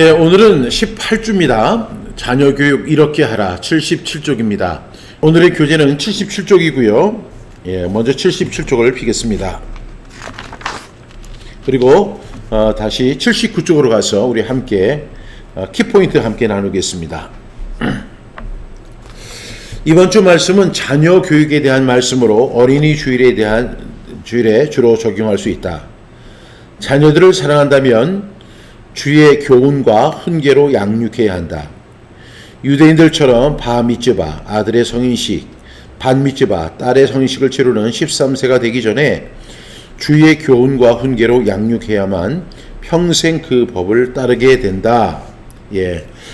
네, 오늘은 18주입니다. 자녀교육 이렇게 하라 77쪽입니다. 오늘의 교재는 77쪽이고요. 먼저 77쪽을 피겠습니다. 그리고 다시 79쪽으로 가서 우리 함께 키포인트 함께 나누겠습니다. 이번 주 말씀은 자녀 교육에 대한 말씀으로 어린이 주일에 주로 적용할 수 있다. 자녀들을 사랑한다면 주의 교훈과 훈계로 양육해야 한다. 유대인들처럼 바 미tz바, 아들의 성인식, 반 미tz바, 딸의 성인식을 치르는 13세가 되기 전에 주의 교훈과 훈계로 양육해야만 평생 그 법을 따르게 된다.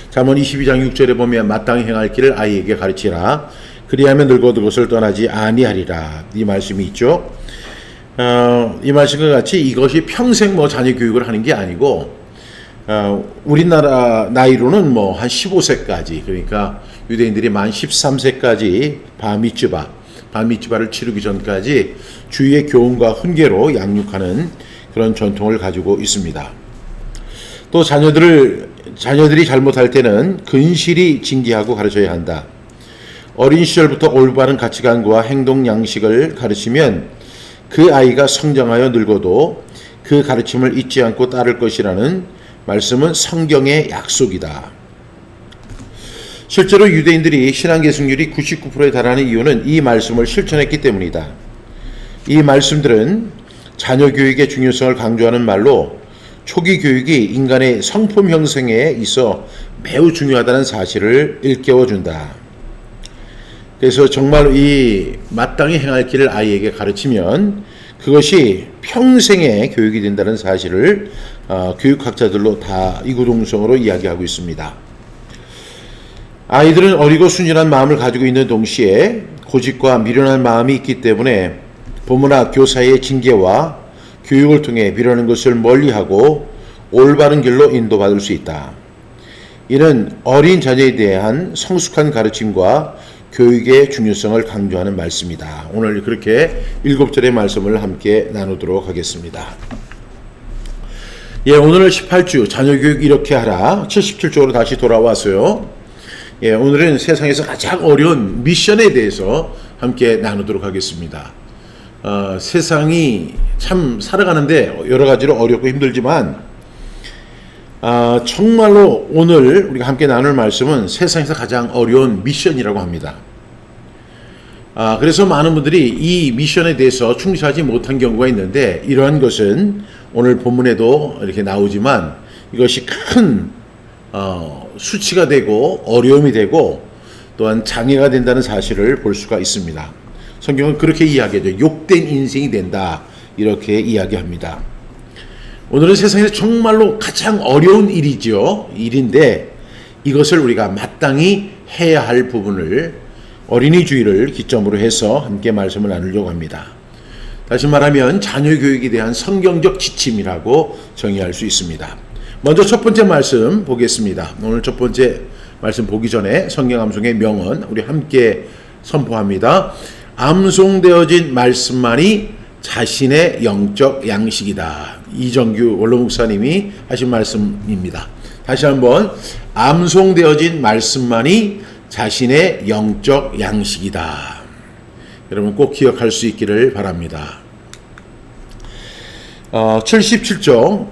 잠언 22장 6절에 보면 마땅히 행할 길을 아이에게 가르치라. 그리하면 늙어도 그것을 떠나지 아니하리라. 이 말씀이 있죠. 이 말씀과 같이 이것이 평생 자녀 교육을 하는 게 아니고 우리나라 나이로는 한 15세까지, 그러니까 유대인들이 만 13세까지 바미츠바를 치르기 전까지 주의 교훈과 훈계로 양육하는 그런 전통을 가지고 있습니다. 또 자녀들이 잘못할 때는 근실히 징계하고 가르쳐야 한다. 어린 시절부터 올바른 가치관과 행동 양식을 가르치면 그 아이가 성장하여 늙어도 그 가르침을 잊지 않고 따를 것이라는 말씀은 성경의 약속이다. 실제로 유대인들이 신앙 계승률이 99%에 달하는 이유는 이 말씀을 실천했기 때문이다. 이 말씀들은 자녀 교육의 중요성을 강조하는 말로 초기 교육이 인간의 성품 형성에 있어 매우 중요하다는 사실을 일깨워준다. 그래서 정말 이 마땅히 행할 길을 아이에게 가르치면 그것이 평생의 교육이 된다는 사실을 교육학자들로 다 이구동성으로 이야기하고 있습니다. 아이들은 어리고 순진한 마음을 가지고 있는 동시에 고집과 미련한 마음이 있기 때문에 부모나 교사의 징계와 교육을 통해 미련한 것을 멀리하고 올바른 길로 인도받을 수 있다. 이는 어린 자녀에 대한 성숙한 가르침과 교육의 중요성을 강조하는 말씀이다. 오늘 그렇게 7절의 말씀을 함께 나누도록 하겠습니다. 오늘은 18주 자녀교육 이렇게 하라 77쪽으로 다시 돌아와서요. 오늘은 세상에서 가장 어려운 미션에 대해서 함께 나누도록 하겠습니다. 세상이 참 살아가는데 여러 가지로 어렵고 힘들지만 정말로 오늘 우리가 함께 나눌 말씀은 세상에서 가장 어려운 미션이라고 합니다. 그래서 많은 분들이 이 미션에 대해서 충실하지 못한 경우가 있는데 이러한 것은 오늘 본문에도 이렇게 나오지만 이것이 큰 수치가 되고 어려움이 되고 또한 장애가 된다는 사실을 볼 수가 있습니다. 성경은 그렇게 이야기하죠. 욕된 인생이 된다 이렇게 이야기합니다. 오늘은 세상에서 정말로 가장 어려운 일인데 이것을 우리가 마땅히 해야 할 부분을 어린이 주일을 기점으로 해서 함께 말씀을 나누려고 합니다. 다시 말하면 자녀 교육에 대한 성경적 지침이라고 정의할 수 있습니다. 먼저 첫 번째 말씀 보겠습니다. 오늘 첫 번째 말씀 보기 전에 성경 암송의 명언 우리 함께 선포합니다. 암송되어진 말씀만이 자신의 영적 양식이다. 이정규 원로 목사님이 하신 말씀입니다. 다시 한번 암송되어진 말씀만이 자신의 영적 양식이다. 여러분 꼭 기억할 수 있기를 바랍니다. 77쪽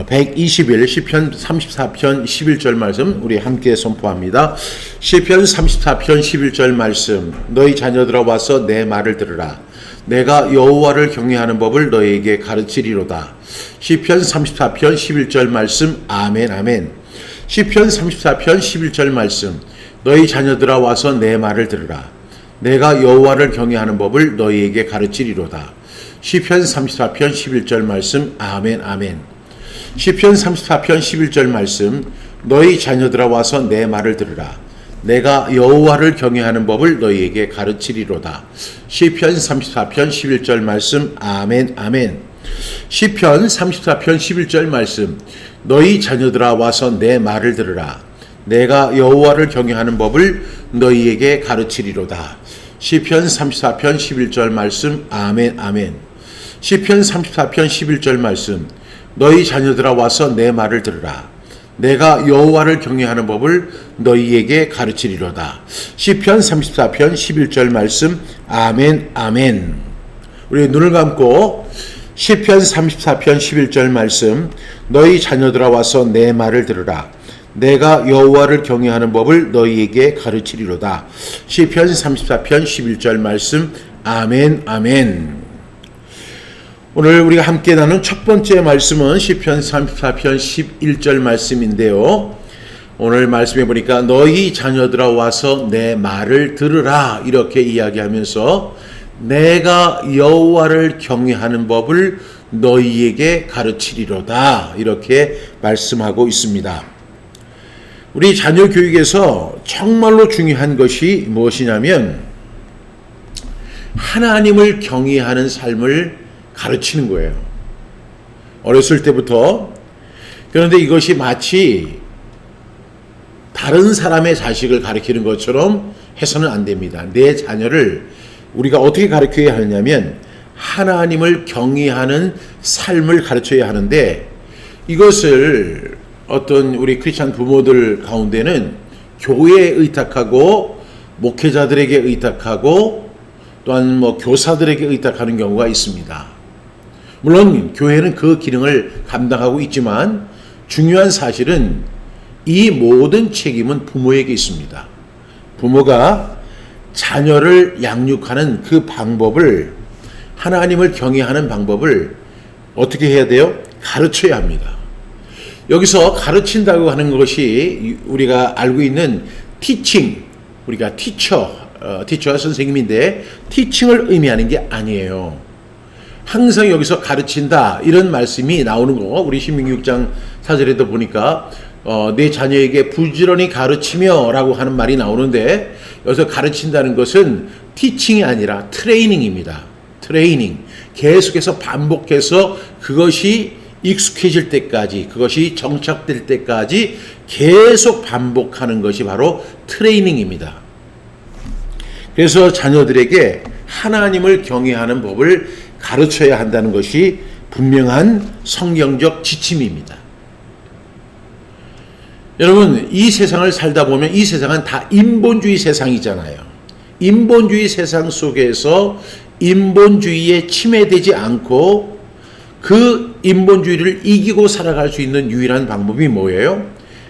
121 시편 34편 11절 말씀 우리 함께 선포합니다. 시편 34편 11절 말씀 너희 자녀들아 와서 내 말을 들으라. 내가 여호와를 경외하는 법을 너희에게 가르치리로다. 시편 34편 11절 말씀 아멘 아멘. 시편 34편 11절 말씀 너희 자녀들아 와서 내 말을 들으라. 내가 여호와를 경외하는 법을 너희에게 가르치리로다. 시편 34편 11절 말씀 아멘 아멘. 시편 34편 11절 말씀 너희 자녀들아 와서 내 말을 들으라. 내가 여호와를 경외하는 법을 너희에게 가르치리로다. 시편 34편 11절 말씀 아멘 아멘. 시편 34편 11절 말씀 너희 자녀들아 와서 내 말을 들으라. 내가 여호와를 경외하는 법을 너희에게 가르치리로다. 시편 34편 11절 말씀 아멘 아멘. 시편 34편 11절 말씀 너희 자녀들아 와서 내 말을 들으라. 내가 여호와를 경외하는 법을 너희에게 가르치리로다. 시편 34편 11절 말씀. 아멘 아멘. 우리 눈을 감고 시편 34편 11절 말씀. 너희 자녀들아 와서 내 말을 들으라. 내가 여호와를 경외하는 법을 너희에게 가르치리로다. 시편 34편 11절 말씀. 아멘 아멘. 오늘 우리가 함께 나눈 첫 번째 말씀은 시편 34편 11절 말씀인데요. 오늘 말씀해 보니까 너희 자녀들아 와서 내 말을 들으라 이렇게 이야기하면서 내가 여호와를 경외하는 법을 너희에게 가르치리로다 이렇게 말씀하고 있습니다. 우리 자녀 교육에서 정말로 중요한 것이 무엇이냐면 하나님을 경외하는 삶을 가르치는 거예요. 어렸을 때부터. 그런데 이것이 마치 다른 사람의 자식을 가르치는 것처럼 해서는 안 됩니다. 내 자녀를 우리가 어떻게 가르쳐야 하느냐면 하나님을 경외하는 삶을 가르쳐야 하는데 이것을 어떤 우리 크리스찬 부모들 가운데는 교회에 의탁하고 목회자들에게 의탁하고 또한 교사들에게 의탁하는 경우가 있습니다. 물론 교회는 그 기능을 감당하고 있지만 중요한 사실은 이 모든 책임은 부모에게 있습니다. 부모가 자녀를 양육하는 그 방법을 하나님을 경외하는 방법을 어떻게 해야 돼요? 가르쳐야 합니다. 여기서 가르친다고 하는 것이 우리가 알고 있는 티칭, 우리가 티처가 선생님인데 티칭을 의미하는 게 아니에요. 항상 여기서 가르친다 이런 말씀이 나오는 거 우리 신명기 6장 4절에도 보니까 내 자녀에게 부지런히 가르치며 라고 하는 말이 나오는데 여기서 가르친다는 것은 티칭이 아니라 트레이닝입니다. 트레이닝. 계속해서 반복해서 그것이 익숙해질 때까지 그것이 정착될 때까지 계속 반복하는 것이 바로 트레이닝입니다. 그래서 자녀들에게 하나님을 경외하는 법을 가르쳐야 한다는 것이 분명한 성경적 지침입니다. 여러분, 이 세상을 살다 보면 이 세상은 다 인본주의 세상이잖아요. 인본주의 세상 속에서 인본주의에 침해되지 않고 그 인본주의를 이기고 살아갈 수 있는 유일한 방법이 뭐예요?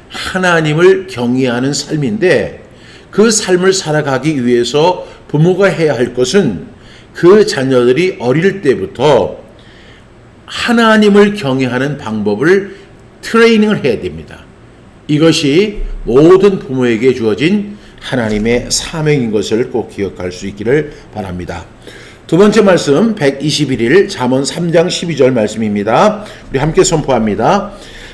하나님을 경외하는 삶인데 그 삶을 살아가기 위해서 부모가 해야 할 것은 그 자녀들이 어릴 때부터 하나님을 경외하는 방법을 트레이닝을 해야 됩니다. 이것이 모든 부모에게 주어진 하나님의 사명인 것을 꼭 기억할 수 있기를 바랍니다. 두 번째 말씀 121일 잠언 3장 12절 말씀입니다. 우리 함께 선포합니다.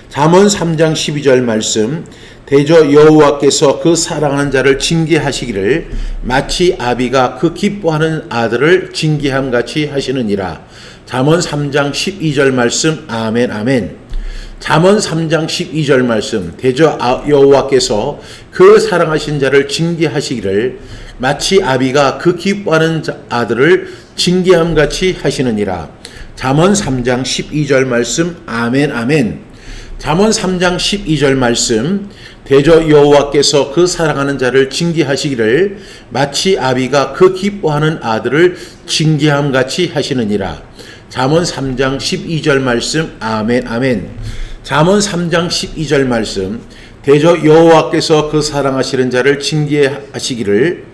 잠언 3장 12절 말씀. 대저 여호와께서 그 사랑하는 자를 징계하시기를 마치 아비가 그 기뻐하는 아들을 징계함같이 하시느니라. 잠언 3장 12절 말씀. 아멘 아멘. 잠언 3장 12절 말씀. 대저 여호와께서 그 사랑하신 자를 징계하시기를 마치 아비가 그 기뻐하는 아들을 징계함같이 하시느니라. 잠언 3장 12절 말씀. 아멘 아멘. 잠언 3장 12절 말씀. 대저 여호와께서 그 사랑하는 자를 징계하시기를 마치 아비가 그 기뻐하는 아들을 징계함같이 하시느니라. 잠언 3장 12절 말씀. 아멘 아멘. 잠언 3장 12절 말씀. 대저 여호와께서 그 사랑하시는 자를 징계하시기를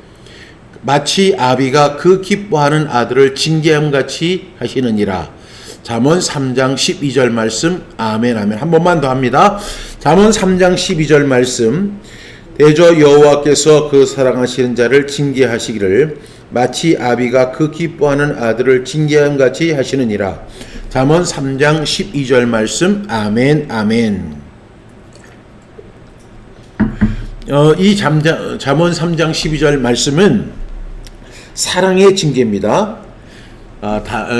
마치 아비가 그 기뻐하는 아들을 징계함같이 하시느니라. 잠언 3장 12절 말씀. 아멘 아멘. 한 번만 더 합니다. 잠언 3장 12절 말씀. 대저 여호와께서 그 사랑하시는 자를 징계하시기를 마치 아비가 그 기뻐하는 아들을 징계함같이 하시느니라. 잠언 3장 12절 말씀. 아멘 아멘. 이 잠언 3장 12절 말씀은 사랑의 징계입니다.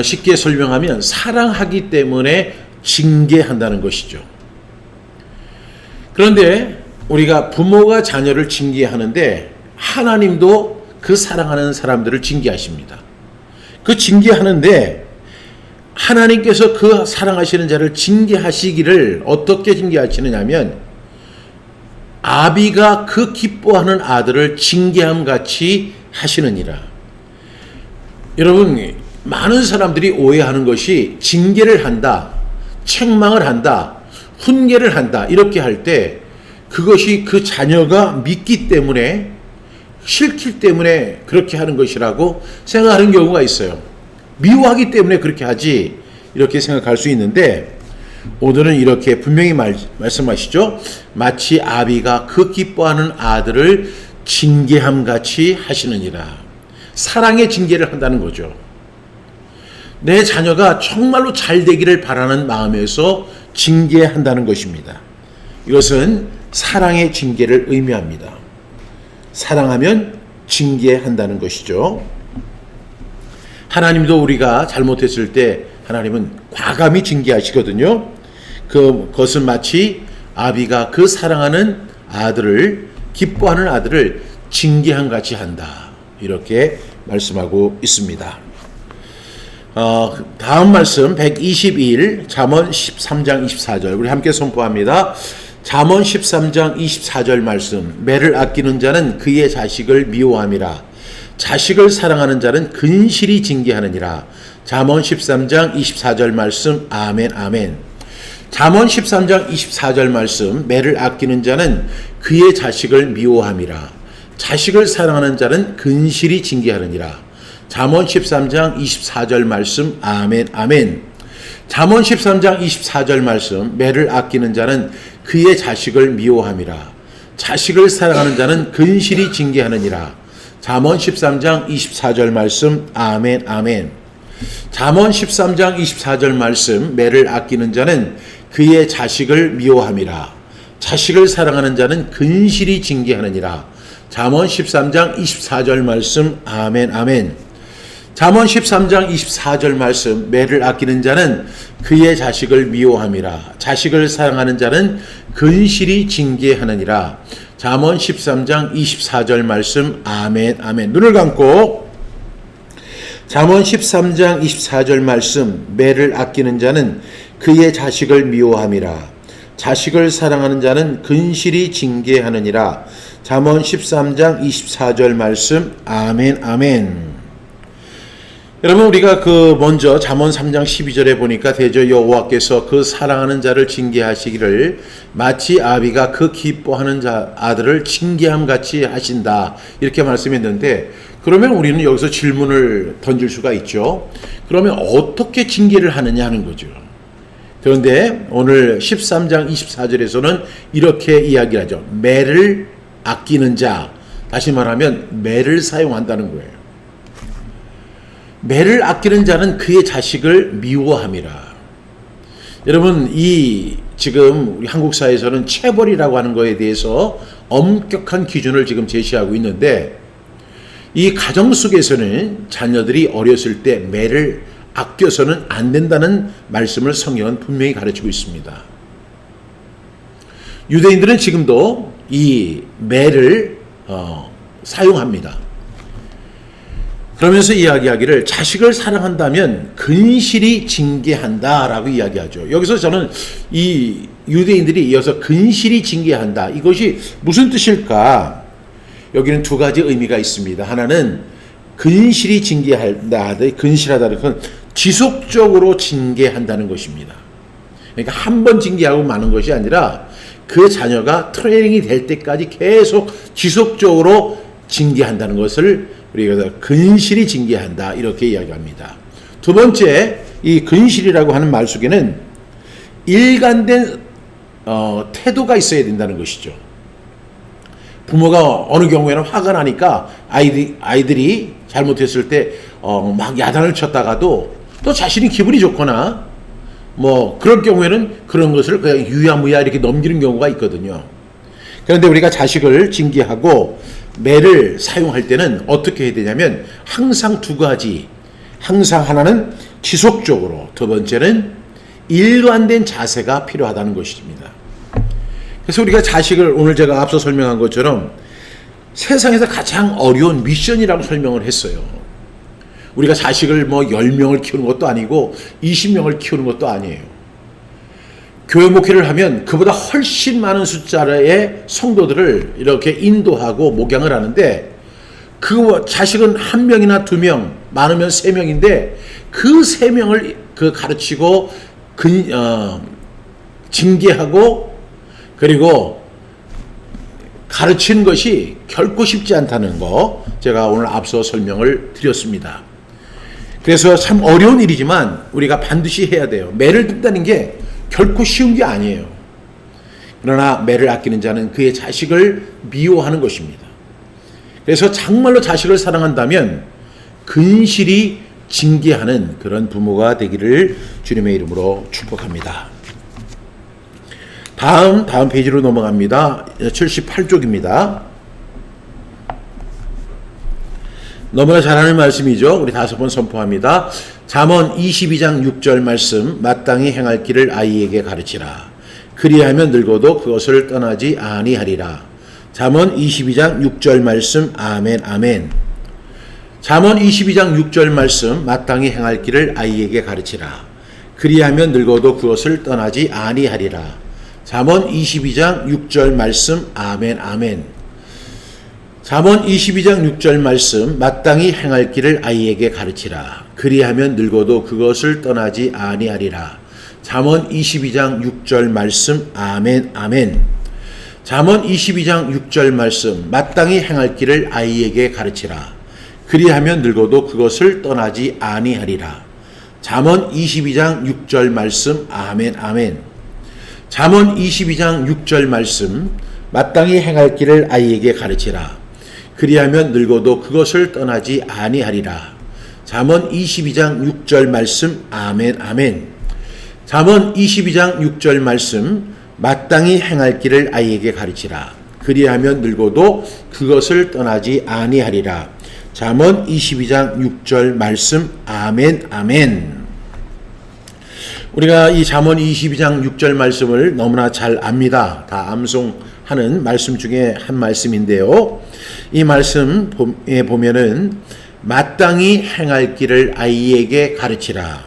쉽게 설명하면 사랑하기 때문에 징계한다는 것이죠. 그런데 우리가 부모가 자녀를 징계하는데 하나님도 그 사랑하는 사람들을 징계하십니다. 그 징계하는데 하나님께서 그 사랑하시는 자를 징계하시기를 어떻게 징계하시느냐면 아비가 그 기뻐하는 아들을 징계함 같이 하시느니라. 여러분, 많은 사람들이 오해하는 것이 징계를 한다, 책망을 한다, 훈계를 한다 이렇게 할 때 그것이 그 자녀가 믿기 때문에, 싫기 때문에 그렇게 하는 것이라고 생각하는 경우가 있어요. 미워하기 때문에 그렇게 하지 이렇게 생각할 수 있는데, 오늘은 이렇게 분명히 말씀하시죠. 마치 아비가 그 기뻐하는 아들을 징계함 같이 하시느니라. 사랑의 징계를 한다는 거죠. 내 자녀가 정말로 잘 되기를 바라는 마음에서 징계한다는 것입니다. 이것은 사랑의 징계를 의미합니다. 사랑하면 징계한다는 것이죠. 하나님도 우리가 잘못했을 때 하나님은 과감히 징계하시거든요. 그것은 마치 아비가 그 사랑하는 아들을, 기뻐하는 아들을 징계한 같이 한다, 이렇게 말씀하고 있습니다. 다음 말씀 122일 잠언 13장 24절 우리 함께 선포합니다. 잠언 13장 24절 말씀. 매를 아끼는 자는 그의 자식을 미워함이라. 자식을 사랑하는 자는 근실히 징계하느니라. 잠언 13장 24절 말씀. 아멘 아멘. 잠언 13장 24절 말씀. 매를 아끼는 자는 그의 자식을 미워함이라. 자식을 사랑하는 자는 근실히 징계하느니라. 잠언 13장 24절 말씀. 아멘 아멘. 잠언 13장 24절 말씀. 매를 아끼는 자는 그의 자식을 미워함이라. 자식을 사랑하는 자는 근실히 징계하느니라. 잠언 13장 24절 말씀. 아멘 아멘. 잠언 13장 24절 말씀. 매를 아끼는 자는 그의 자식을 미워함이라. 자식을 사랑하는 자는 근실히 징계하느니라. 잠언 13장 24절 말씀. 아멘 아멘. 잠언 13장 24절 말씀. 매를 아끼는 자는 그의 자식을 미워함이라. 자식을 사랑하는 자는 근실히 징계하느니라. 잠언 13장 24절 말씀. 아멘 아멘. 눈을 감고 잠언 13장 24절 말씀. 매를 아끼는 자는 그의 자식을 미워함이라. 자식을 사랑하는 자는 근실히 징계하느니라. 잠언 13장 24절 말씀. 아멘 아멘. 여러분, 우리가 먼저 잠언 3장 12절에 보니까 대저 여호와께서 그 사랑하는 자를 징계하시기를 마치 아비가 그 기뻐하는 아들을 징계함 같이 하신다, 이렇게 말씀했는데, 그러면 우리는 여기서 질문을 던질 수가 있죠. 그러면 어떻게 징계를 하느냐 하는 거죠. 그런데 오늘 13장 24절에서는 이렇게 이야기하죠. 매를 아끼는 자, 다시 말하면 매를 사용한다는 거예요. 매를 아끼는 자는 그의 자식을 미워함이라. 여러분, 지금 우리 한국 사회에서는 체벌이라고 하는 것에 대해서 엄격한 기준을 지금 제시하고 있는데, 이 가정 속에서는 자녀들이 어렸을 때 매를 아껴서는 안 된다는 말씀을 성경은 분명히 가르치고 있습니다. 유대인들은 지금도 이 매를 사용합니다. 그러면서 이야기하기를 자식을 사랑한다면 근실히 징계한다라고 이야기하죠. 여기서 저는 이 유대인들이 이어서 근실히 징계한다, 이것이 무슨 뜻일까? 여기는 두 가지 의미가 있습니다. 하나는 근실히 징계한다, 근실하다는 건 지속적으로 징계한다는 것입니다. 그러니까 한 번 징계하고 마는 것이 아니라 그 자녀가 트레이닝이 될 때까지 계속 지속적으로 징계한다는 것을 우리가 근실히 징계한다, 이렇게 이야기합니다. 두 번째, 이 근실이라고 하는 말 속에는 일관된 태도가 있어야 된다는 것이죠. 부모가 어느 경우에는 화가 나니까 아이들이 잘못했을 때 막 야단을 쳤다가도 또 자신이 기분이 좋거나 뭐 그럴 경우에는 그런 것을 그냥 유야무야 이렇게 넘기는 경우가 있거든요. 그런데 우리가 자식을 징계하고 매를 사용할 때는 어떻게 해야 되냐면 항상 두 가지, 항상 하나는 지속적으로, 두 번째는 일관된 자세가 필요하다는 것입니다. 그래서 우리가 자식을, 오늘 제가 앞서 설명한 것처럼 세상에서 가장 어려운 미션이라고 설명을 했어요. 우리가 자식을 10명을 키우는 것도 아니고 20명을 키우는 것도 아니에요. 교회 목회를 하면 그보다 훨씬 많은 숫자의 성도들을 이렇게 인도하고 목양을 하는데 그 자식은 한 명이나 두 명, 많으면 세 명인데 그 세 명을 가르치고 징계하고 그리고 가르치는 것이 결코 쉽지 않다는 거 제가 오늘 앞서 설명을 드렸습니다. 그래서 참 어려운 일이지만 우리가 반드시 해야 돼요. 매를 든다는 게 결코 쉬운 게 아니에요. 그러나 매를 아끼는 자는 그의 자식을 미워하는 것입니다. 그래서 정말로 자식을 사랑한다면 근실히 징계하는 그런 부모가 되기를 주님의 이름으로 축복합니다. 다음 페이지로 넘어갑니다. 78쪽입니다. 너무나 잘하는 말씀이죠. 우리 다섯 번 선포합니다. 잠언 22장 6절 말씀, 마땅히 행할 길을 아이에게 가르치라. 그리하면 늙어도 그것을 떠나지 아니하리라. 잠언 22장 6절 말씀. 아멘 아멘. 잠언 22장 6절 말씀, 마땅히 행할 길을 아이에게 가르치라. 그리하면 늙어도 그것을 떠나지 아니하리라. 잠언 22장 6절 말씀. 아멘 아멘. 잠언 22장 6절 말씀, 마땅히 행할 길을 아이에게 가르치라. 그리하면 늙어도 그것을 떠나지 아니하리라. 잠언 22장 6절 말씀. 아멘 아멘. 잠언 22장 6절 말씀, 마땅히 행할 길을 아이에게 가르치라. 그리하면 늙어도 그것을 떠나지 아니하리라. 잠언 22장 6절 말씀. 아멘 아멘. 잠언 22장 6절 말씀, 마땅히 행할 길을 아이에게 가르치라. 그리하면 늙어도 그것을 떠나지 아니하리라. 잠언 22장 6절 말씀. 아멘 아멘. 잠언 22장 6절 말씀, 마땅히 행할 길을 아이에게 가르치라. 그리하면 늙어도 그것을 떠나지 아니하리라. 잠언 22장 6절 말씀. 아멘 아멘. 우리가 이 잠언 22장 6절 말씀을 너무나 잘 압니다. 다 암송하는 말씀 중에 한 말씀인데요. 이 말씀에 보면은 마땅히 행할 길을 아이에게 가르치라.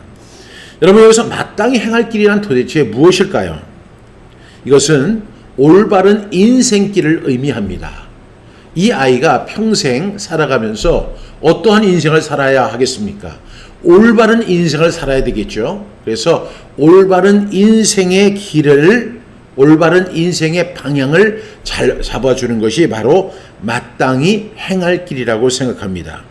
여러분, 여기서 마땅히 행할 길이란 도대체 무엇일까요? 이것은 올바른 인생길을 의미합니다. 이 아이가 평생 살아가면서 어떠한 인생을 살아야 하겠습니까? 올바른 인생을 살아야 되겠죠. 그래서 올바른 인생의 길을, 올바른 인생의 방향을 잘 잡아주는 것이 바로 마땅히 행할 길이라고 생각합니다.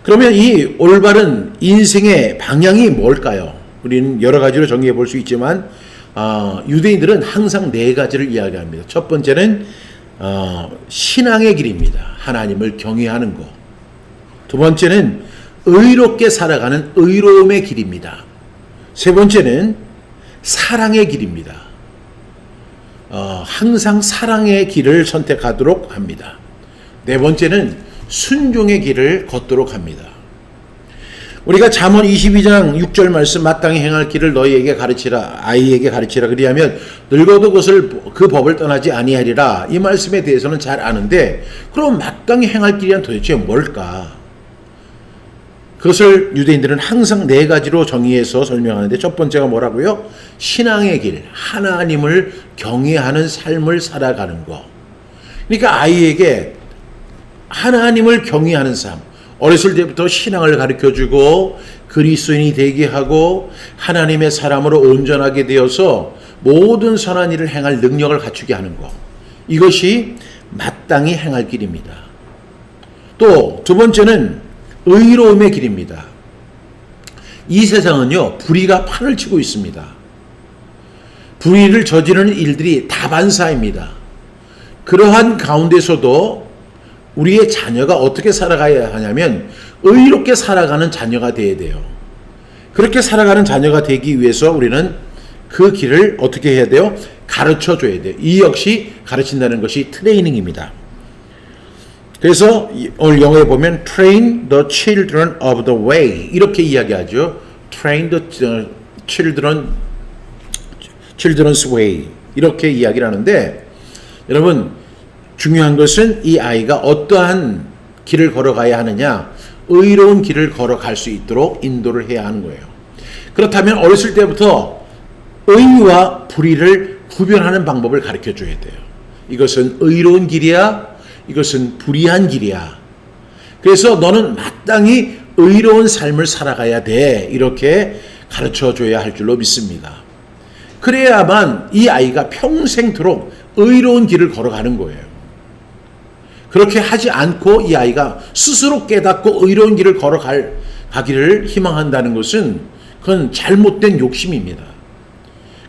그러면 이 올바른 인생의 방향이 뭘까요? 우리는 여러 가지로 정리해 볼 수 있지만 유대인들은 항상 네 가지를 이야기합니다. 첫 번째는 신앙의 길입니다. 하나님을 경외하는 것. 두 번째는 의롭게 살아가는 의로움의 길입니다. 세 번째는 사랑의 길입니다. 항상 사랑의 길을 선택하도록 합니다. 네 번째는 순종의 길을 걷도록 합니다. 우리가 잠언 22장 6절 말씀, 마땅히 행할 길을 너희에게 가르치라, 아이에게 가르치라. 그리하면 늙어도 그 법을 떠나지 아니하리라. 이 말씀에 대해서는 잘 아는데, 그럼 마땅히 행할 길이란 도대체 뭘까? 그것을 유대인들은 항상 네 가지로 정의해서 설명하는데, 첫 번째가 뭐라고요? 신앙의 길, 하나님을 경외하는 삶을 살아가는 것. 그러니까 아이에게 하나님을 경외하는 삶, 어렸을 때부터 신앙을 가르쳐주고 그리스도인이 되게 하고 하나님의 사람으로 온전하게 되어서 모든 선한 일을 행할 능력을 갖추게 하는 것, 이것이 마땅히 행할 길입니다. 또 두 번째는 의로움의 길입니다. 이 세상은요, 불의가 판을 치고 있습니다. 불의를 저지르는 일들이 다반사입니다. 그러한 가운데서도 우리의 자녀가 어떻게 살아가야 하냐면 의롭게 살아가는 자녀가 되어야 돼요. 그렇게 살아가는 자녀가 되기 위해서 우리는 그 길을 어떻게 해야 돼요? 가르쳐줘야 돼요. 이 역시 가르친다는 것이 트레이닝입니다. 그래서 오늘 영어에 보면 train the children of the way 이렇게 이야기하죠. train the children's way 이렇게 이야기를 하는데, 여러분, 중요한 것은 이 아이가 어떠한 길을 걸어가야 하느냐, 의로운 길을 걸어갈 수 있도록 인도를 해야 하는 거예요. 그렇다면 어렸을 때부터 의와 불의를 구별하는 방법을 가르쳐 줘야 돼요. 이것은 의로운 길이야, 이것은 불의한 길이야. 그래서 너는 마땅히 의로운 삶을 살아가야 돼. 이렇게 가르쳐 줘야 할 줄로 믿습니다. 그래야만 이 아이가 평생토록 의로운 길을 걸어가는 거예요. 그렇게 하지 않고 이 아이가 스스로 깨닫고 의로운 길을 가기를 희망한다는 것은 그건 잘못된 욕심입니다.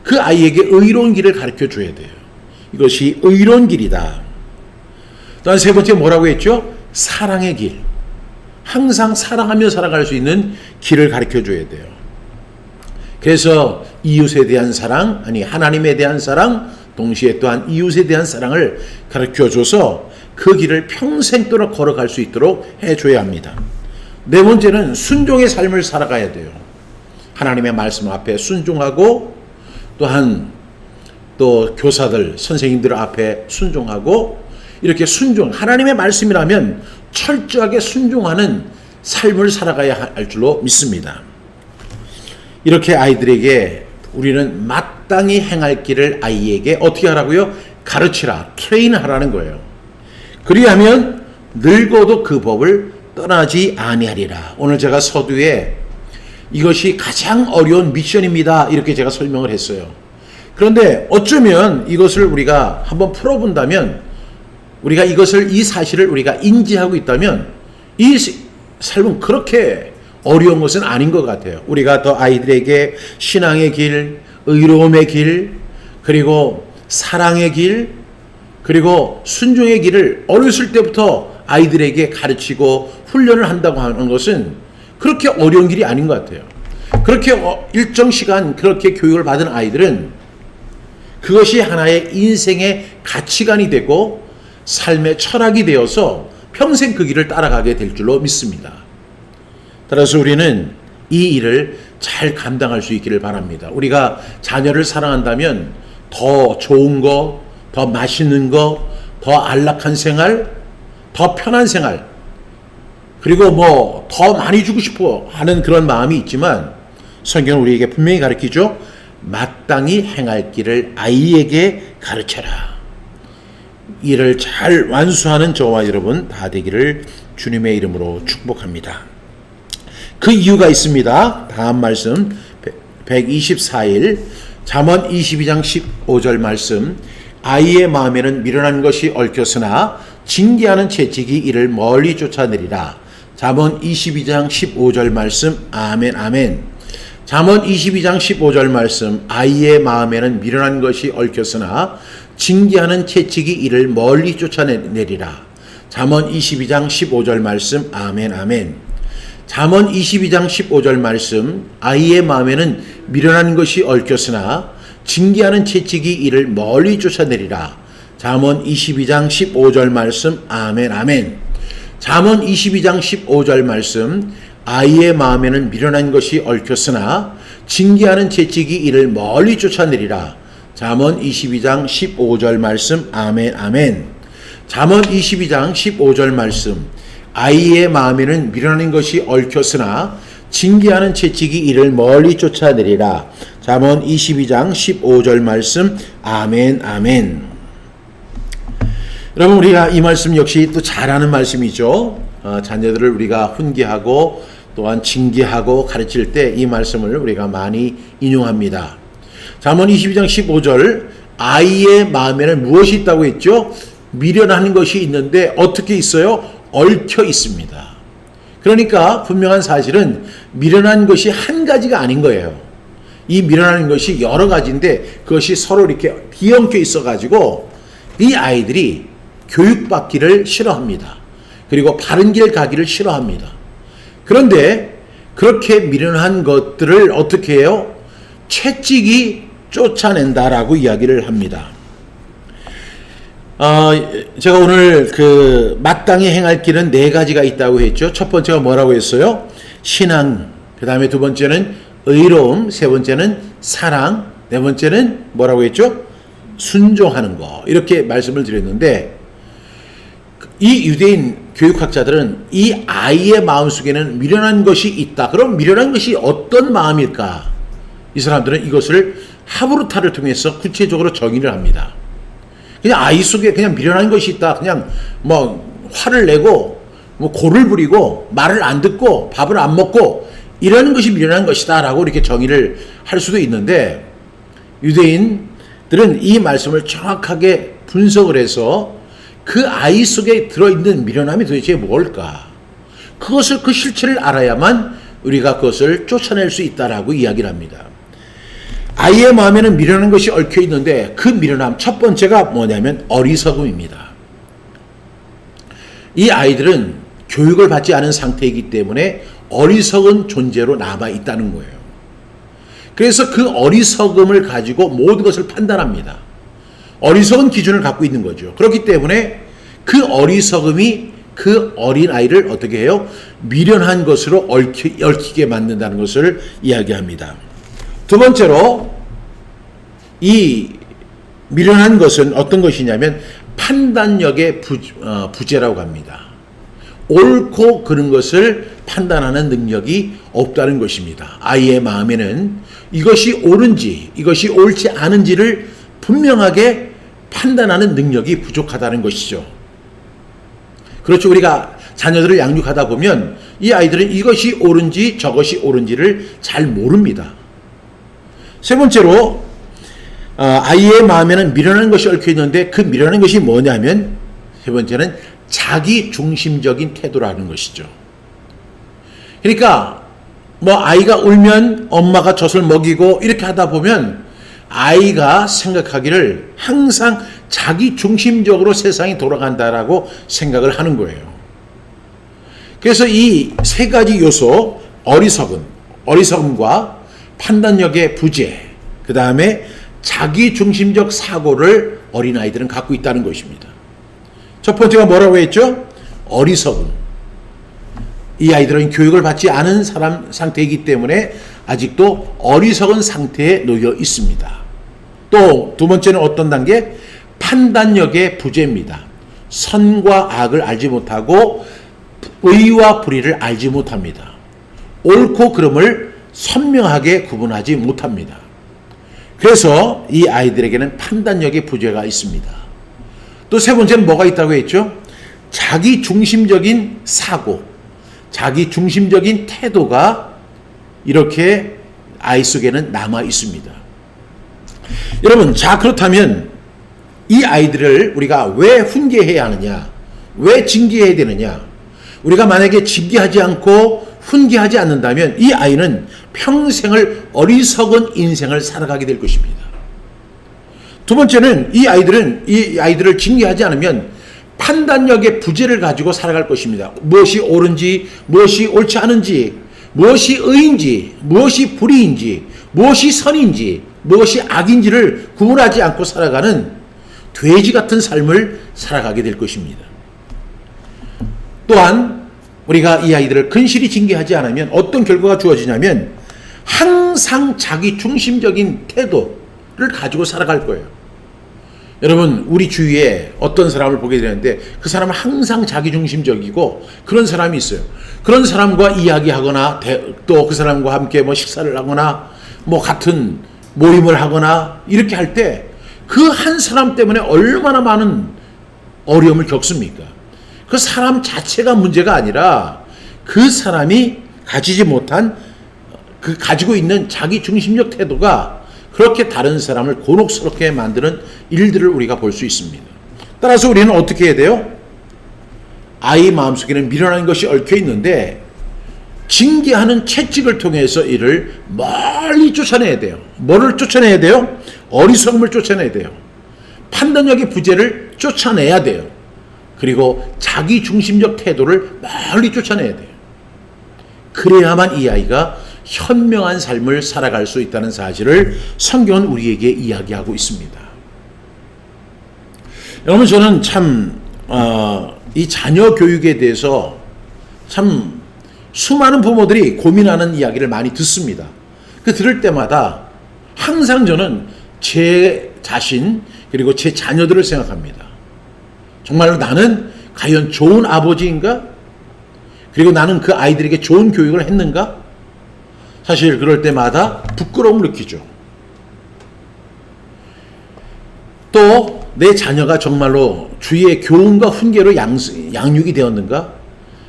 그 아이에게 의로운 길을 가르쳐 줘야 돼요. 이것이 의로운 길이다. 또한 세 번째 뭐라고 했죠? 사랑의 길. 항상 사랑하며 살아갈 수 있는 길을 가르쳐 줘야 돼요. 그래서 이웃에 대한 사랑, 하나님에 대한 사랑, 동시에 또한 이웃에 대한 사랑을 가르쳐 줘서 그 길을 평생도록 걸어갈 수 있도록 해줘야 합니다. 네 번째는 순종의 삶을 살아가야 돼요. 하나님의 말씀 앞에 순종하고 또한 또 교사들, 선생님들 앞에 순종하고 이렇게 하나님의 말씀이라면 철저하게 순종하는 삶을 살아가야 할 줄로 믿습니다. 이렇게 아이들에게 우리는 마땅히 행할 길을 아이에게 어떻게 하라고요? 가르치라, 트레인하라는 거예요. 그리하면 늙어도 그 법을 떠나지 아니하리라. 오늘 제가 서두에 이것이 가장 어려운 미션입니다. 이렇게 제가 설명을 했어요. 그런데 어쩌면 이것을 우리가 한번 풀어본다면 우리가 이 사실을 우리가 인지하고 있다면 이 삶은 그렇게 어려운 것은 아닌 것 같아요. 우리가 더 아이들에게 신앙의 길, 의로움의 길, 그리고 사랑의 길, 그리고 순종의 길을 어렸을 때부터 아이들에게 가르치고 훈련을 한다고 하는 것은 그렇게 어려운 길이 아닌 것 같아요. 그렇게 일정 시간 그렇게 교육을 받은 아이들은 그것이 하나의 인생의 가치관이 되고 삶의 철학이 되어서 평생 그 길을 따라가게 될 줄로 믿습니다. 따라서 우리는 이 일을 잘 감당할 수 있기를 바랍니다. 우리가 자녀를 사랑한다면 더 좋은 거, 더 맛있는 거, 더 안락한 생활, 더 편한 생활, 그리고 더 많이 주고 싶어 하는 그런 마음이 있지만 성경은 우리에게 분명히 가르치죠. 마땅히 행할 길을 아이에게 가르쳐라. 이를 잘 완수하는 저와 여러분 다 되기를 주님의 이름으로 축복합니다. 그 이유가 있습니다. 다음 말씀 124일 잠언 22장 15절 말씀. 아이의 마음에는 미련한 것이 얽혔으나 징계하는 채찍이 이를 멀리 쫓아내리라. 잠언 22장 15절 말씀. 아멘 아멘. 잠언 22장 15절 말씀. 아이의 마음에는 미련한 것이 얽혔으나 징계하는 채찍이 이를 멀리 쫓아내리라. 잠언 22장 15절 말씀. 아멘 아멘. 잠언 22장 15절 말씀. 아이의 마음에는 미련한 것이 얽혔으나 징계하는 채찍이 이를 멀리 쫓아내리라. 잠언 22장 15절 말씀. 아멘 아멘. 잠언 22장 15절 말씀. 아이의 마음에는 미련한 것이 얽혔으나 징계하는 채찍이 이를 멀리 쫓아내리라. 잠언 22장 15절 말씀. 아멘 아멘. 잠언 22장 15절 말씀. 아이의 마음에는 미련한 것이 얽혔으나 징계하는 채찍이 이를 멀리 쫓아내리라. 잠언 22장 15절 말씀. 아멘 아멘. 여러분 우리가 이 말씀 역시 또 잘 아는 말씀이죠. 자녀들을 우리가 훈계하고 또한 징계하고 가르칠 때 이 말씀을 우리가 많이 인용합니다. 잠언 22장 15절. 아이의 마음에는 무엇이 있다고 했죠? 미련한 것이 있는데 어떻게 있어요? 얽혀 있습니다. 그러니까 분명한 사실은 미련한 것이 한 가지가 아닌 거예요. 이 미련한 것이 여러 가지인데 그것이 서로 이렇게 뒤엉켜 있어가지고 이 아이들이 교육받기를 싫어합니다. 그리고 바른 길 가기를 싫어합니다. 그런데 그렇게 미련한 것들을 어떻게 해요? 채찍이 쫓아낸다라고 이야기를 합니다. 제가 오늘 마땅히 행할 길은 네 가지가 있다고 했죠. 첫 번째가 뭐라고 했어요? 신앙. 그 다음에 두 번째는 의로움. 세 번째는 사랑. 네 번째는 뭐라고 했죠? 순종하는 거. 이렇게 말씀을 드렸는데 이 유대인 교육학자들은 이 아이의 마음속에는 미련한 것이 있다. 그럼 미련한 것이 어떤 마음일까? 이 사람들은 이것을 하브루타를 통해서 구체적으로 정의를 합니다. 그냥 아이 속에 그냥 미련한 것이 있다. 그냥 뭐 화를 내고 뭐 고를 부리고 말을 안 듣고 밥을 안 먹고 이러는 것이 미련한 것이다 라고 이렇게 정의를 할 수도 있는데, 유대인들은 이 말씀을 정확하게 분석을 해서 그 아이 속에 들어있는 미련함이 도대체 뭘까? 그것을, 그 실체를 알아야만 우리가 그것을 쫓아낼 수 있다라고 이야기를 합니다. 아이의 마음에는 미련한 것이 얽혀 있는데 그 미련함 첫 번째가 뭐냐면 어리석음입니다. 이 아이들은 교육을 받지 않은 상태이기 때문에 어리석은 존재로 남아 있다는 거예요. 그래서 그 어리석음을 가지고 모든 것을 판단합니다. 어리석은 기준을 갖고 있는 거죠. 그렇기 때문에 그 어리석음이 그 어린아이를 어떻게 해요? 미련한 것으로 얽히게 만든다는 것을 이야기합니다. 두 번째로 이 미련한 것은 어떤 것이냐면 판단력의 부재라고 합니다. 옳고 그른 것을 판단하는 능력이 없다는 것입니다. 아이의 마음에는 이것이 옳은지 이것이 옳지 않은지를 분명하게 판단하는 능력이 부족하다는 것이죠. 그렇죠. 우리가 자녀들을 양육하다 보면 이 아이들은 이것이 옳은지 저것이 옳은지를 잘 모릅니다. 세 번째로 아이의 마음에는 미련한 것이 얽혀 있는데 그 미련한 것이 뭐냐면 세 번째는 자기 중심적인 태도라는 것이죠. 그러니까 뭐 아이가 울면 엄마가 젖을 먹이고 이렇게 하다 보면 아이가 생각하기를 항상 자기 중심적으로 세상이 돌아간다라고 생각을 하는 거예요. 그래서 이 세 가지 요소, 어리석음과 판단력의 부재, 그 다음에 자기 중심적 사고를 어린아이들은 갖고 있다는 것입니다. 첫 번째가 뭐라고 했죠? 어리석음. 이 아이들은 교육을 받지 않은 상태이기 때문에 아직도 어리석은 상태에 놓여 있습니다. 또 두 번째는 어떤 단계? 판단력의 부재입니다. 선과 악을 알지 못하고 의와 불의를 알지 못합니다. 옳고 그름을 선명하게 구분하지 못합니다. 그래서 이 아이들에게는 판단력의 부재가 있습니다. 또 세 번째는 뭐가 있다고 했죠? 자기 중심적인 사고, 자기 중심적인 태도가 이렇게 아이 속에는 남아 있습니다. 여러분, 자 그렇다면 이 아이들을 우리가 왜 훈계해야 하느냐? 왜 징계해야 되느냐? 우리가 만약에 징계하지 않고 훈계하지 않는다면 이 아이는 평생을 어리석은 인생을 살아가게 될 것입니다. 두 번째는 이 아이들을 징계하지 않으면 판단력의 부재를 가지고 살아갈 것입니다. 무엇이 옳은지, 무엇이 옳지 않은지, 무엇이 의인지, 무엇이 불의인지, 무엇이 선인지, 무엇이 악인지를 구분하지 않고 살아가는 돼지 같은 삶을 살아가게 될 것입니다. 또한 우리가 이 아이들을 근실히 징계하지 않으면 어떤 결과가 주어지냐면 항상 자기 중심적인 태도를 가지고 살아갈 거예요. 여러분, 우리 주위에 어떤 사람을 보게 되는데 그 사람은 항상 자기 중심적이고 그런 사람이 있어요. 그런 사람과 이야기하거나 또 그 사람과 함께 뭐 식사를 하거나 뭐 같은 모임을 하거나 이렇게 할 때 그 한 사람 때문에 얼마나 많은 어려움을 겪습니까? 그 사람 자체가 문제가 아니라 그 사람이 가지지 못한 그 가지고 있는 자기 중심적 태도가 그렇게 다른 사람을 곤혹스럽게 만드는 일들을 우리가 볼 수 있습니다. 따라서 우리는 어떻게 해야 돼요? 아이 마음속에는 미련한 것이 얽혀 있는데 징계하는 채찍을 통해서 이를 멀리 쫓아내야 돼요. 뭐를 쫓아내야 돼요? 어리석음을 쫓아내야 돼요. 판단력의 부재를 쫓아내야 돼요. 그리고 자기 중심적 태도를 멀리 쫓아내야 돼요. 그래야만 이 아이가 현명한 삶을 살아갈 수 있다는 사실을 성경은 우리에게 이야기하고 있습니다. 여러분, 저는 참 이 자녀 교육에 대해서 참 수많은 부모들이 고민하는 이야기를 많이 듣습니다. 그 들을 때마다 항상 저는 제 자신 그리고 제 자녀들을 생각합니다. 정말로 나는 과연 좋은 아버지인가? 그리고 나는 그 아이들에게 좋은 교육을 했는가? 사실 그럴 때마다 부끄러움을 느끼죠. 또 내 자녀가 정말로 주의 교훈과 훈계로 양육이 되었는가?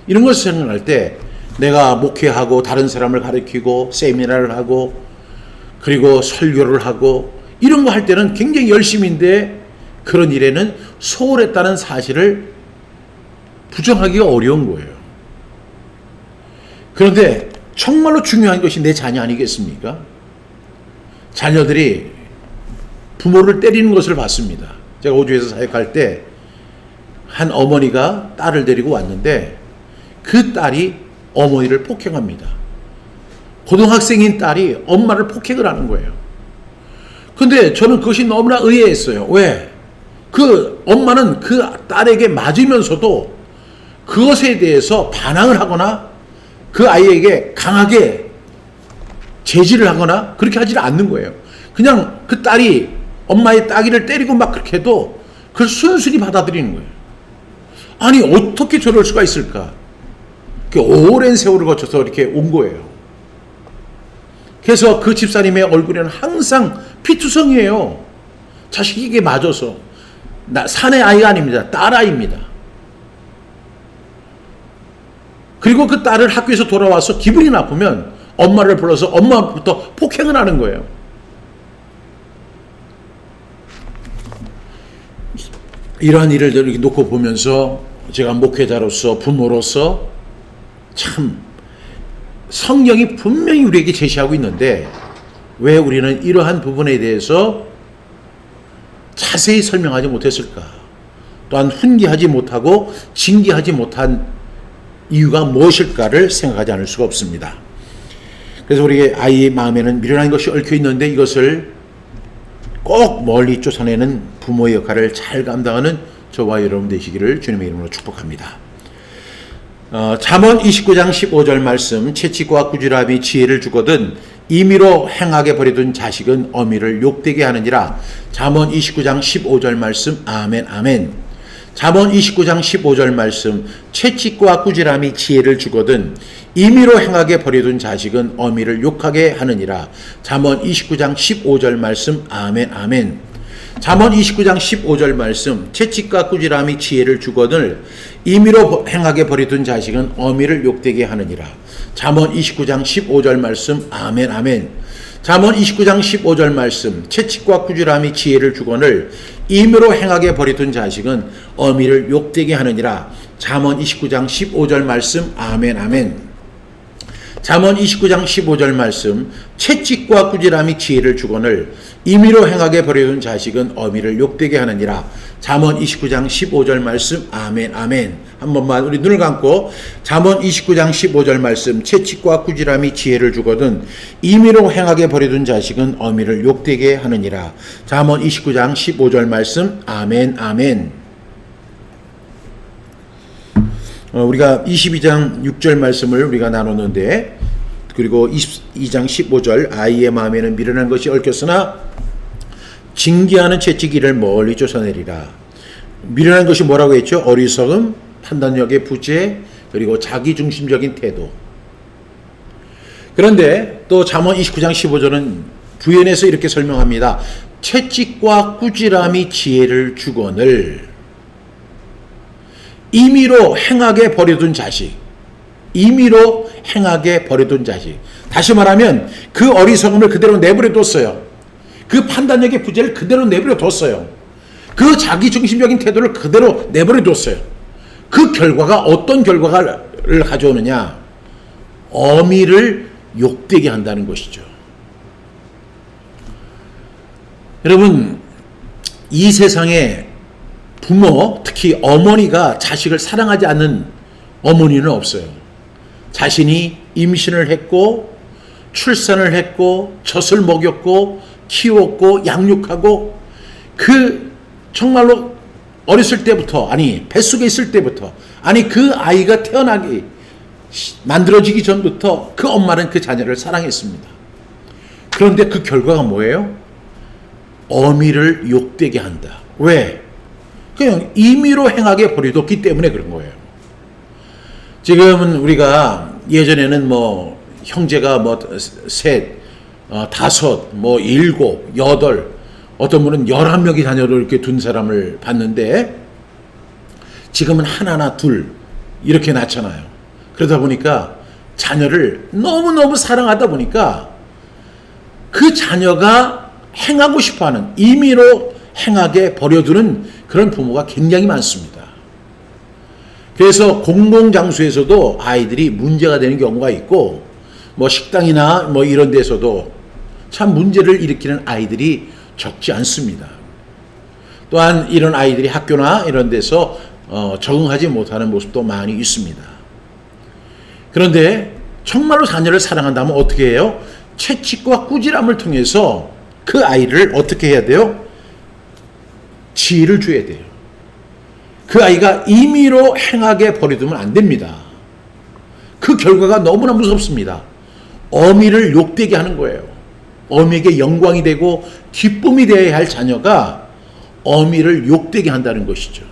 이런 것을 생각할 때 내가 목회하고 다른 사람을 가르치고 세미나를 하고 그리고 설교를 하고 이런 거 할 때는 굉장히 열심인데 그런 일에는 소홀했다는 사실을 부정하기가 어려운 거예요. 그런데 정말로 중요한 것이 내 자녀 아니겠습니까? 자녀들이 부모를 때리는 것을 봤습니다. 제가 호주에서 사역할 때 한 어머니가 딸을 데리고 왔는데 그 딸이 어머니를 폭행합니다. 고등학생인 딸이 엄마를 폭행을 하는 거예요. 근데 저는 그것이 너무나 의아했어요. 왜? 그 엄마는 그 딸에게 맞으면서도 그것에 대해서 반항을 하거나 그 아이에게 강하게 제지를 하거나 그렇게 하지를 않는 거예요. 그냥 그 딸이 엄마의 따귀를 때리고 막 그렇게 해도 그걸 순순히 받아들이는 거예요. 아니 어떻게 저럴 수가 있을까? 오랜 세월을 거쳐서 이렇게 온 거예요. 그래서 그 집사님의 얼굴에는 항상 피투성이에요. 자식에게 맞아서. 사내 아이가 아닙니다. 딸아이입니다. 그리고 그 딸을 학교에서 돌아와서 기분이 나쁘면 엄마를 불러서 엄마부터 폭행을 하는 거예요. 이러한 일을 이렇게 놓고 보면서 제가 목회자로서 부모로서 참 성경이 분명히 우리에게 제시하고 있는데 왜 우리는 이러한 부분에 대해서 자세히 설명하지 못했을까? 또한 훈계하지 못하고 징계하지 못한 이유가 무엇일까를 생각하지 않을 수가 없습니다. 그래서 우리 아이의 마음에는 미련한 것이 얽혀 있는데 이것을 꼭 멀리 쫓아내는 부모의 역할을 잘 감당하는 저와 여러분 되시기를 주님의 이름으로 축복합니다. 잠언 29장 15절 말씀, 채찍과 꾸지람이 지혜를 주거든 임의로 행하게 버려둔 자식은 어미를 욕되게 하느니라. 잠언 29장 15절 말씀. 아멘 아멘. 잠언 29장 15절 말씀, 채찍과 꾸지람이 지혜를 주거든 임의로 행하게 버려둔 자식은 어미를 욕하게 하느니라. 잠언 29장 15절 말씀. 아멘 아멘. 잠언 29장 15절 말씀, 채찍과 꾸지람이 지혜를 주거늘 임의로 행하게 버려둔 자식은 어미를 욕되게 하느니라. 잠언 29장 15절 말씀. 아멘 아멘. 잠언 29장 15절 말씀, 채찍과 꾸지람이 지혜를 주거늘 임의로 행하게 버려둔 자식은 어미를 욕되게 하느니라. 잠언 29장 15절 말씀. 아멘 아멘. 잠언 29장 15절 말씀, 채찍과 꾸지람이 지혜를 주거늘 임의로 행하게 버려둔 자식은 어미를 욕되게 하느니라. 잠언 29장 15절 말씀. 아멘 아멘. 한 번만 우리 눈을 감고 잠언 29장 15절 말씀, 채찍과 꾸지람이 지혜를 주거든 임의로 행하게 버려둔 자식은 어미를 욕되게 하느니라. 잠언 29장 15절 말씀. 아멘 아멘. 우리가 22장 6절 말씀을 우리가 나눴는데, 그리고 22장 15절, 아이의 마음에는 미련한 것이 얽혔으나 징계하는 채찍이를 멀리 쫓아내리라. 미련한 것이 뭐라고 했죠? 어리석음, 판단력의 부재, 그리고 자기중심적인 태도. 그런데 또 잠언 29장 15절은 부연해서 이렇게 설명합니다. 채찍과 꾸지람이 지혜를 주거늘 임의로 행하게 버려둔 자식, 임의로 행하게 버려둔 자식. 다시 말하면 그 어리석음을 그대로 내버려 뒀어요. 그 판단력의 부재를 그대로 내버려 뒀어요. 그 자기중심적인 태도를 그대로 내버려 뒀어요. 그 결과가 어떤 결과를 가져오느냐? 어미를 욕되게 한다는 것이죠. 여러분, 이 세상에 부모, 특히 어머니가 자식을 사랑하지 않는 어머니는 없어요. 자신이 임신을 했고 출산을 했고 젖을 먹였고 키웠고 양육하고 그 정말로 어렸을 때부터, 아니 뱃속에 있을 때부터, 아니 그 아이가 태어나기 만들어지기 전부터 그 엄마는 그 자녀를 사랑했습니다. 그런데 그 결과가 뭐예요? 어미를 욕되게 한다. 왜? 그냥 임의로 행하게 버려뒀기 때문에 그런 거예요. 지금은 우리가 예전에는 뭐 형제가 뭐 셋, 다섯, 뭐 일곱, 여덟, 어떤 분은 11명의 자녀를 이렇게 둔 사람을 봤는데 지금은 하나나 둘 이렇게 낳잖아요. 그러다 보니까 자녀를 너무너무 사랑하다 보니까 그 자녀가 행하고 싶어하는 임의로 행하게 버려두는 그런 부모가 굉장히 많습니다. 그래서 공공장소에서도 아이들이 문제가 되는 경우가 있고 뭐 식당이나 뭐 이런 데서도 참 문제를 일으키는 아이들이 적지 않습니다. 또한 이런 아이들이 학교나 이런 데서 적응하지 못하는 모습도 많이 있습니다. 그런데 정말로 자녀를 사랑한다면 어떻게 해요? 채찍과 꾸지람을 통해서 그 아이를 어떻게 해야 돼요? 지혜를 줘야 돼요. 그 아이가 임의로 행하게 버려두면 안 됩니다. 그 결과가 너무나 무섭습니다. 어미를 욕되게 하는 거예요. 어미에게 영광이 되고 기쁨이 되어야 할 자녀가 어미를 욕되게 한다는 것이죠.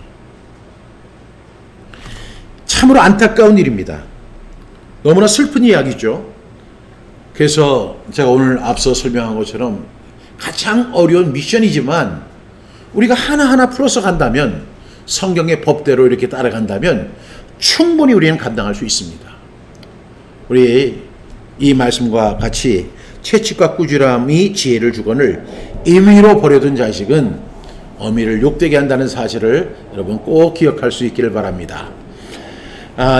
참으로 안타까운 일입니다. 너무나 슬픈 이야기죠. 그래서 제가 오늘 앞서 설명한 것처럼 가장 어려운 미션이지만 우리가 하나하나 풀어서 간다면 성경의 법대로 이렇게 따라간다면 충분히 우리는 감당할 수 있습니다. 우리 이 말씀과 같이 채찍과 꾸지람이 지혜를 주거늘 임의로 버려둔 자식은 어미를 욕되게 한다는 사실을 여러분 꼭 기억할 수 있기를 바랍니다.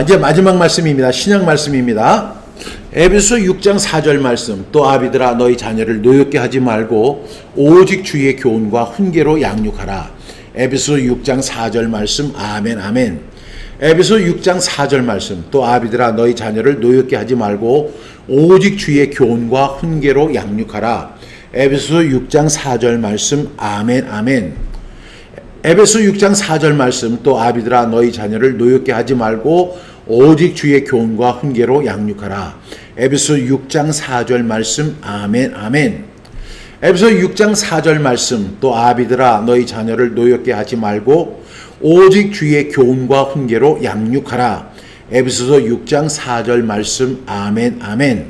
이제 마지막 말씀입니다. 신약 말씀입니다. 에베소 6장 4절 말씀. 또 아비들아 너희 자녀를 노엽게 하지 말고 오직 주의 교훈과 훈계로 양육하라. 에베소 6장 4절 말씀. 아멘 아멘. 에베소 6장 4절 말씀. 또 아비들아 너희 자녀를 노엽게 하지 말고 오직 주의 교훈과 훈계로 양육하라. 에베소 6장 4절 말씀. 아멘 아멘. 에베소 6장 4절 말씀. 또 아비들아 너희 자녀를 노엽게 하지 말고 오직 주의 교훈과 훈계로 양육하라. 에베소 6장 4절 말씀. 아멘 아멘. 에베소 6장 4절 말씀. 또 아비들아 너희 자녀를 노엽게 하지 말고 오직 주의 교훈과 훈계로 양육하라. 에베소서 6장 4절 말씀. 아멘 아멘.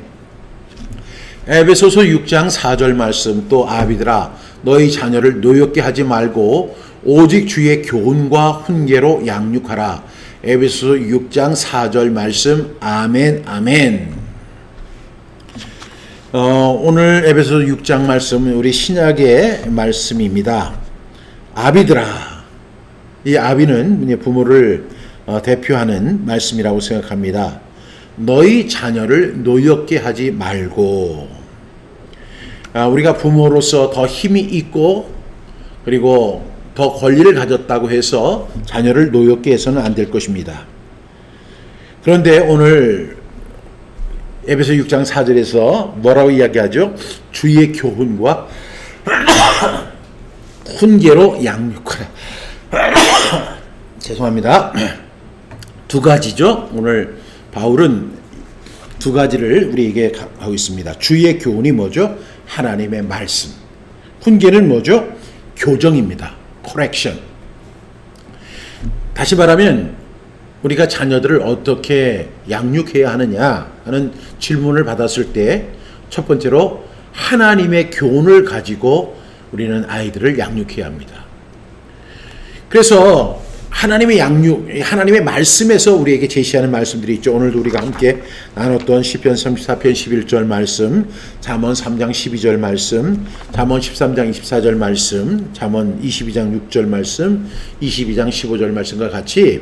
에베소서 6장 4절 말씀. 또 아비들아 너희 자녀를 노엽게 하지 말고 오직 주의 교훈과 훈계로 양육하라. 에베소서 6장 4절 말씀. 아멘 아멘. 오늘 에베소서 6장 말씀은 우리 신약의 말씀입니다. 아비들아. 이 아비는 부모를 대표하는 말씀이라고 생각합니다. 너희 자녀를 노엽게 하지 말고. 우리가 부모로서 더 힘이 있고 그리고 더 권리를 가졌다고 해서 자녀를 노엽게 해서는 안 될 것입니다. 그런데 오늘 에베소 6장 4절에서 뭐라고 이야기하죠? 주의 교훈과 훈계로 양육하라. 죄송합니다. 두 가지죠. 오늘 바울은 두 가지를 우리에게 하고 있습니다. 주의 교훈이 뭐죠? 하나님의 말씀. 훈계는 뭐죠? 교정입니다. correction. 다시 말하면 우리가 자녀들을 어떻게 양육해야 하느냐 하는 질문을 받았을 때 첫 번째로 하나님의 교훈을 가지고 우리는 아이들을 양육해야 합니다. 그래서 하나님의 말씀에서 우리에게 제시하는 말씀들이 있죠. 오늘도 우리가 함께 나눴던 시편 34편 11절 말씀, 잠언 3장 12절 말씀, 잠언 13장 24절 말씀, 잠언 22장 6절 말씀, 22장 15절 말씀과 같이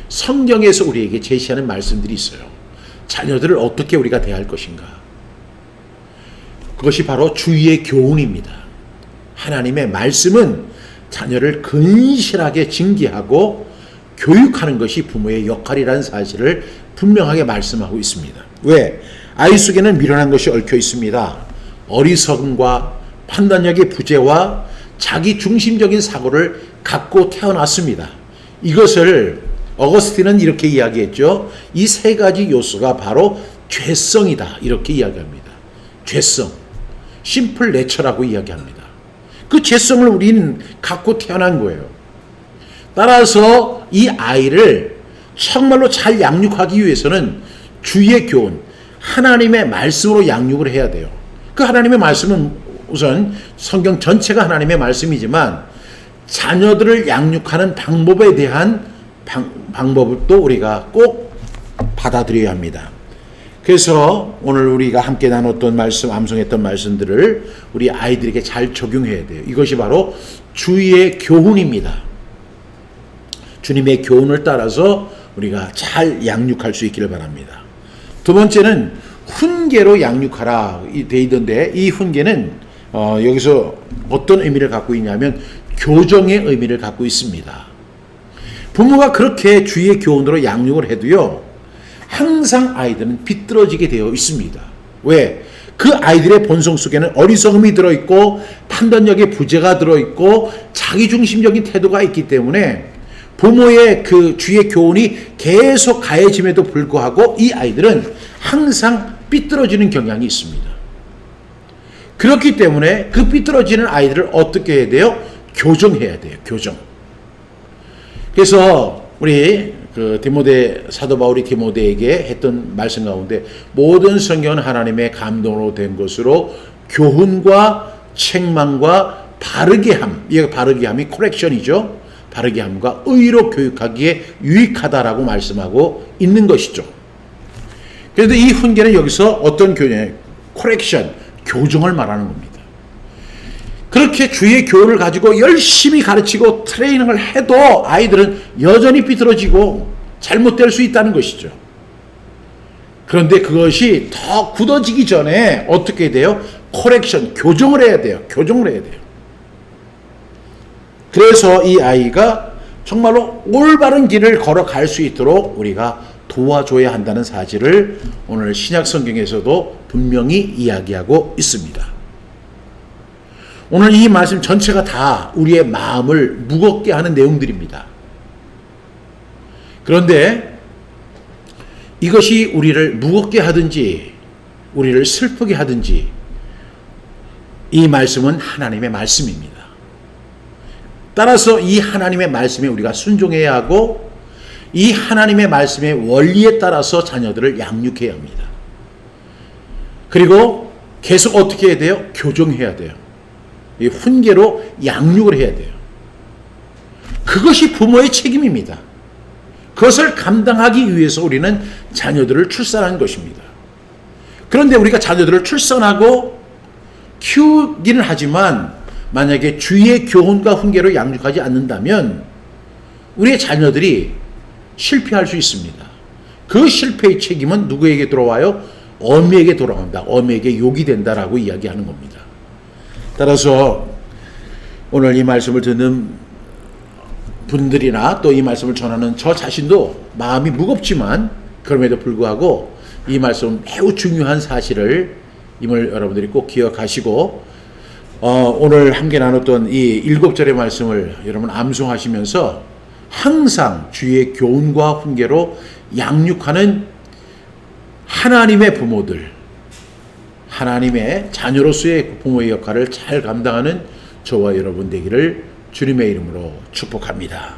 성경에서 우리에게 제시하는 말씀들이 있어요. 자녀들을 어떻게 우리가 대할 것인가. 그것이 바로 주의 교훈입니다. 하나님의 말씀은 자녀를 근실하게 징계하고 교육하는 것이 부모의 역할이라는 사실을 분명하게 말씀하고 있습니다. 왜? 아이 속에는 미련한 것이 얽혀 있습니다. 어리석음과 판단력의 부재와 자기 중심적인 사고를 갖고 태어났습니다. 이것을 어거스틴은 이렇게 이야기했죠. 이 세 가지 요소가 바로 죄성이다. 이렇게 이야기합니다. 죄성. 심플 내처라고 이야기합니다. 그 죄성을 우리는 갖고 태어난 거예요. 따라서 이 아이를 정말로 잘 양육하기 위해서는 주의 교훈, 하나님의 말씀으로 양육을 해야 돼요. 그 하나님의 말씀은 우선 성경 전체가 하나님의 말씀이지만 자녀들을 양육하는 방법에 대한 방법도 우리가 꼭 받아들여야 합니다. 그래서 오늘 우리가 함께 나눴던 말씀, 암송했던 말씀들을 우리 아이들에게 잘 적용해야 돼요. 이것이 바로 주의 교훈입니다. 주님의 교훈을 따라서 우리가 잘 양육할 수 있기를 바랍니다. 두 번째는 훈계로 양육하라 돼 있던데, 이 훈계는 여기서 어떤 의미를 갖고 있냐면 교정의 의미를 갖고 있습니다. 부모가 그렇게 주의 교훈으로 양육을 해도요, 항상 아이들은 비뚤어지게 되어 있습니다. 왜? 그 아이들의 본성 속에는 어리석음이 들어있고 판단력의 부재가 들어있고 자기중심적인 태도가 있기 때문에 부모의 그 주의 교훈이 계속 가해짐에도 불구하고 이 아이들은 항상 삐뚤어지는 경향이 있습니다. 그렇기 때문에 그 삐뚤어지는 아이들을 어떻게 해야 돼요? 교정해야 돼요. 교정. 그래서 우리 사도 바울이 디모데에게 했던 말씀 가운데 모든 성경은 하나님의 감동으로 된 것으로 교훈과 책망과 바르게 함, 이 바르게 함이 코렉션이죠. 바르게 함과 의로 교육하기에 유익하다라고 말씀하고 있는 것이죠. 그런데 이 훈계는 여기서 어떤 교훈이에요? 코렉션, 교정을 말하는 겁니다. 그렇게 주의 교훈을 가지고 열심히 가르치고 트레이닝을 해도 아이들은 여전히 삐뚤어지고 잘못될 수 있다는 것이죠. 그런데 그것이 더 굳어지기 전에 어떻게 돼요? 코렉션, 교정을 해야 돼요. 교정을 해야 돼요. 그래서 이 아이가 정말로 올바른 길을 걸어갈 수 있도록 우리가 도와줘야 한다는 사실을 오늘 신약 성경에서도 분명히 이야기하고 있습니다. 오늘 이 말씀 전체가 다 우리의 마음을 무겁게 하는 내용들입니다. 그런데 이것이 우리를 무겁게 하든지 우리를 슬프게 하든지 이 말씀은 하나님의 말씀입니다. 따라서 이 하나님의 말씀에 우리가 순종해야 하고 이 하나님의 말씀의 원리에 따라서 자녀들을 양육해야 합니다. 그리고 계속 어떻게 해야 돼요? 교정해야 돼요. 이 훈계로 양육을 해야 돼요. 그것이 부모의 책임입니다. 그것을 감당하기 위해서 우리는 자녀들을 출산한 것입니다. 그런데 우리가 자녀들을 출산하고 키우기는 하지만 만약에 주의 교훈과 훈계로 양육하지 않는다면 우리의 자녀들이 실패할 수 있습니다. 그 실패의 책임은 누구에게 돌아와요? 어미에게 돌아온다. 어미에게 욕이 된다라고 이야기하는 겁니다. 따라서 오늘 이 말씀을 듣는 분들이나 또 이 말씀을 전하는 저 자신도 마음이 무겁지만 그럼에도 불구하고 이 말씀은 매우 중요한 사실을 임을 여러분들이 꼭 기억하시고 오늘 함께 나눴던 이 7절의 말씀을 여러분 암송하시면서 항상 주의 교훈과 훈계로 양육하는 하나님의 부모들, 하나님의 자녀로서의 부모의 역할을 잘 감당하는 저와 여러분 되기를 주님의 이름으로 축복합니다.